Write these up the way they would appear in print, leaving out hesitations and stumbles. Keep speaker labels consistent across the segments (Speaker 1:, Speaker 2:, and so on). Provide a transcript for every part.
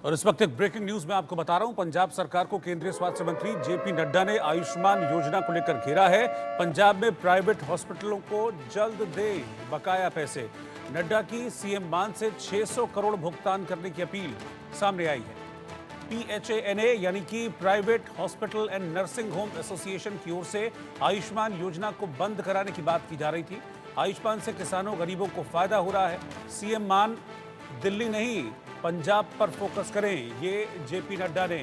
Speaker 1: और इस वक्त एक ब्रेकिंग न्यूज मैं आपको बता रहा हूं। पंजाब सरकार को केंद्रीय स्वास्थ्य मंत्री जेपी नड्डा ने आयुष्मान योजना को लेकर घेरा है। पंजाब में प्राइवेट हॉस्पिटलों को जल्द दे बकाया पैसे। नड्डा की सीएम मान से 600 करोड़ भुगतान करने की अपील सामने आई है। PHANA यानी कि private hospital and nursing home association की ओर से आयुष्मान योजना को बंद कराने की बात की जा रही थी। आयुष्मान से किसानों गरीबों को फायदा हो रहा है। सीएम मान दिल्ली नहीं पंजाब पर फोकस करें, ये जेपी नड्डा ने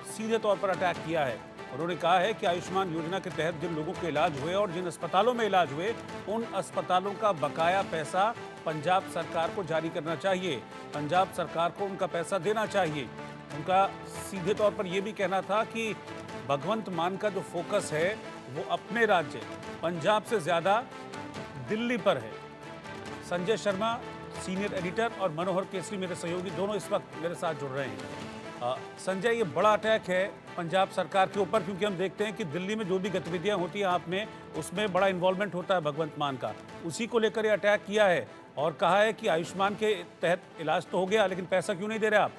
Speaker 1: सीधे तौर पर अटैक किया है। उन्होंने कहा है कि आयुष्मान योजना के तहत जिन लोगों के इलाज हुए और जिन अस्पतालों में इलाज हुए, उन अस्पतालों का बकाया पैसा पंजाब सरकार को जारी करना चाहिए। पंजाब सरकार को उनका पैसा देना चाहिए। उनका सीधे तौर पर यह भी कहना था कि भगवंत मान का जो फोकस है वो अपने राज्य पंजाब से ज़्यादा दिल्ली पर है। संजय शर्मा सीनियर एडिटर और मनोहर केसरी मेरे सहयोगी दोनों इस वक्त मेरे साथ जुड़ रहे हैं। संजय, ये बड़ा अटैक है पंजाब सरकार के ऊपर, क्योंकि हम देखते हैं कि दिल्ली में जो भी गतिविधियां होती हैं आप में, उसमें बड़ा इन्वॉल्वमेंट होता है भगवंत मान का। उसी को लेकर ये अटैक किया है और कहा है कि आयुष्मान के तहत इलाज तो हो गया, लेकिन पैसा क्यों नहीं दे रहे आप?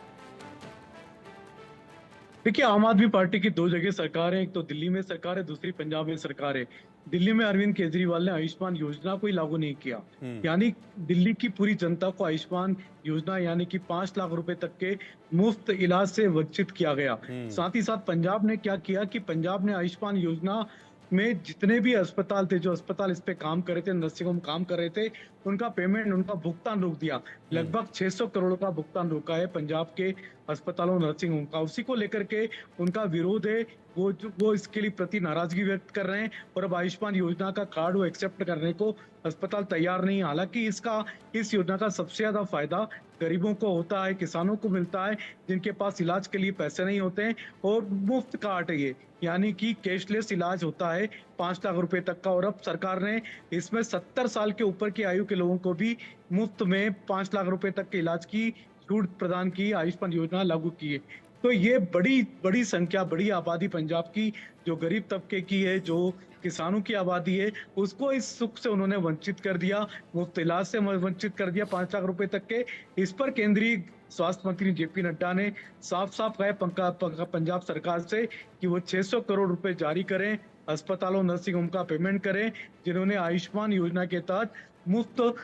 Speaker 2: देखिए, आम आदमी पार्टी की दो जगह सरकार है। एक तो दिल्ली में सरकार है, दूसरी पंजाब में सरकार है। दिल्ली में अरविंद केजरीवाल ने आयुष्मान योजना को ही लागू नहीं किया, यानी दिल्ली की पूरी जनता को आयुष्मान योजना यानी कि 5 लाख रुपए तक के मुफ्त इलाज से वंचित किया गया। साथ ही साथ पंजाब ने क्या किया कि पंजाब ने आयुष्मान योजना में जितने भी अस्पताल थे, जो अस्पताल इस पे काम कर रहे थे, नर्सिंग होम काम कर रहे थे, उनका पेमेंट, उनका भुगतान रोक दिया। लगभग 600 करोड़ का भुगतान रोका है पंजाब के अस्पतालों, नर्सिंग होम का। उसी को लेकर के उनका विरोध है। वो इसके लिए प्रति नाराजगी व्यक्त कर रहे हैं और अब आयुष्मान योजना का कार्ड वो एक्सेप्ट करने को अस्पताल तैयार नहीं। हालांकि इस योजना का सबसे ज्यादा फायदा गरीबों को होता है, किसानों को मिलता है जिनके पास इलाज के लिए पैसे नहीं होते हैं, और मुफ्त कार्ड है ये, यानी कि कैशलेस इलाज होता है 5 लाख रुपए तक का। और अब सरकार ने इसमें 70 साल के ऊपर की आयु के लोगों को भी मुफ्त में 5 लाख रुपए तक के इलाज की छूट प्रदान की, आयुष्मान योजना लागू की है। तो ये बड़ी बड़ी संख्या, बड़ी आबादी पंजाब की, जो गरीब तबके की है, जो किसानों की आबादी है, उसको इस सुख से उन्होंने वंचित कर दिया, मुफ्त इलाज से वंचित कर दिया 5 लाख रुपए तक के। इस पर केंद्रीय स्वास्थ्य मंत्री जेपी नड्डा ने साफ साफ कहा पंजाब सरकार से कि वो 600 करोड़ रुपए जारी करें, अस्पतालों, नर्सिंग होम का पेमेंट करें, जिन्होंने आयुष्मान योजना के तहत मुफ्त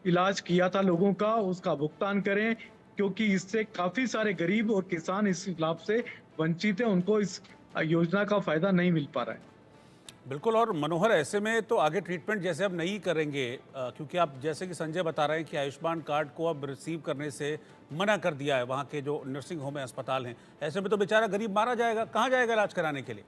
Speaker 2: इलाज किया था लोगों का, उसका भुगतान करें, क्योंकि इससे काफी सारे गरीब और किसान इस लाभ से वंचित है, उनको इस योजना का फायदा नहीं मिल पा रहा है।
Speaker 1: बिल्कुल। और मनोहर, ऐसे में तो आगे ट्रीटमेंट जैसे अब नहीं करेंगे, क्योंकि आप जैसे कि संजय बता रहे हैं कि आयुष्मान कार्ड को अब रिसीव करने से मना कर दिया है वहाँ के जो नर्सिंग होम है, अस्पताल हैं। ऐसे में तो बेचारा गरीब मारा जाएगा, कहाँ जाएगा इलाज कराने के लिए?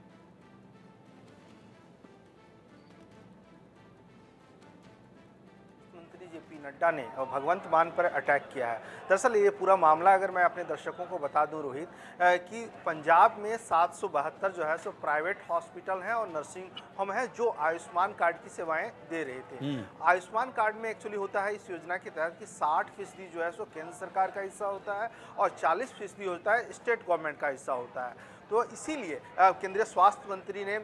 Speaker 3: जेपी नड्डा ने भगवंत मान पर अटैक किया है। दरअसल ये पूरा मामला अगर मैं अपने दर्शकों को बता दूं रोहित, कि पंजाब में 772 जो है सो प्राइवेट हॉस्पिटल हैं और नर्सिंग होम हैं जो आयुष्मान कार्ड की सेवाएं दे रहे थे। आयुष्मान कार्ड में एक्चुअली होता है इस योजना के तहत कि 60% जो है सो केंद्र सरकार का हिस्सा होता है और 40% होता है स्टेट गवर्नमेंट का हिस्सा होता है। तो इसीलिए केंद्रीय स्वास्थ्य मंत्री ने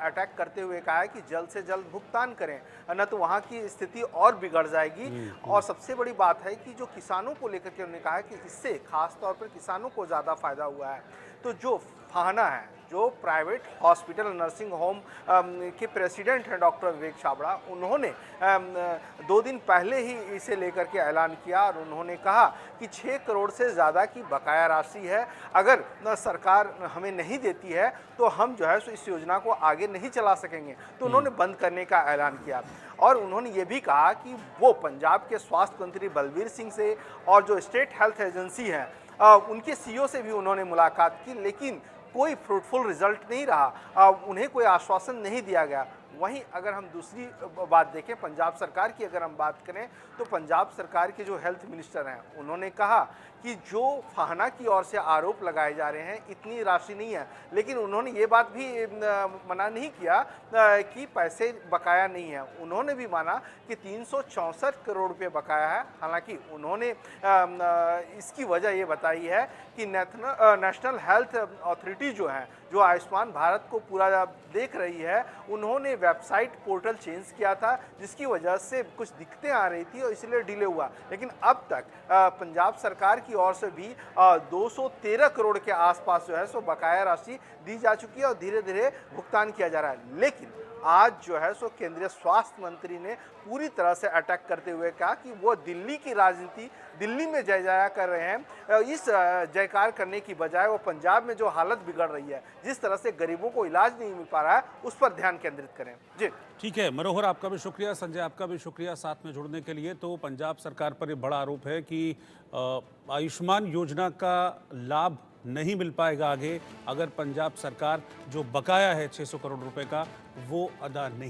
Speaker 3: अटैक करते हुए कहा है कि जल्द से जल्द भुगतान करें, न तो वहाँ की स्थिति और बिगड़ जाएगी। और सबसे बड़ी बात है कि जो किसानों को लेकर के उन्होंने कहा है कि इससे खास तौर पर किसानों को ज़्यादा फायदा हुआ है। तो जो फाहना है, जो प्राइवेट हॉस्पिटल नर्सिंग होम के प्रेसिडेंट हैं डॉक्टर विवेक छाबड़ा, उन्होंने 2 दिन पहले ही इसे लेकर के ऐलान किया और उन्होंने कहा कि 6 करोड़ से ज़्यादा की बकाया राशि है। अगर सरकार हमें नहीं देती है तो हम जो है सो इस योजना को आगे नहीं चला सकेंगे। तो उन्होंने बंद करने का ऐलान किया और उन्होंने ये भी कहा कि वो पंजाब के स्वास्थ्य मंत्री बलबीर सिंह से और जो स्टेट हेल्थ एजेंसी है उनके सीईओ से भी उन्होंने मुलाकात की, लेकिन कोई फ्रूटफुल रिजल्ट नहीं रहा। उन्हें कोई आश्वासन नहीं दिया गया। वहीं अगर हम दूसरी बात देखें, पंजाब सरकार की अगर हम बात करें, तो पंजाब सरकार के जो हेल्थ मिनिस्टर हैं उन्होंने कहा कि जो फाहना की ओर से आरोप लगाए जा रहे हैं इतनी राशि नहीं है, लेकिन उन्होंने ये बात भी मना नहीं किया कि पैसे बकाया नहीं है। उन्होंने भी माना कि 364 करोड़ रुपए बकाया है। हालांकि उन्होंने इसकी वजह ये बताई है कि नेशनल हेल्थ अथॉरिटी जो है, जो आयुष्मान भारत को पूरा देख रही है, उन्होंने वेबसाइट पोर्टल चेंज किया था, जिसकी वजह से कुछ दिक्कतें आ रही थी और इसलिए डिले हुआ। लेकिन अब तक पंजाब सरकार की की ओर से भी 213 करोड़ के आसपास जो है सो बकाया राशि दी जा चुकी है और धीरे धीरे भुगतान किया जा रहा है। लेकिन आज जो है सो केंद्रीय स्वास्थ्य मंत्री ने पूरी तरह से अटैक करते हुए कहा कि वो दिल्ली की राजनीति, दिल्ली में जय जया कर रहे हैं। इस जयकार करने की बजाय वो पंजाब में जो हालत बिगड़ रही है, जिस तरह से गरीबों को इलाज नहीं मिल पा रहा है, उस पर ध्यान केंद्रित करें। जी
Speaker 1: ठीक है मनोहर, आपका भी शुक्रिया। संजय, आपका भी शुक्रिया साथ में जुड़ने के लिए। तो पंजाब सरकार पर ये बड़ा आरोप है कि आयुष्मान योजना का लाभ नहीं मिल पाएगा आगे अगर पंजाब सरकार जो बकाया है 600 करोड़ रुपए का वो अदा नहीं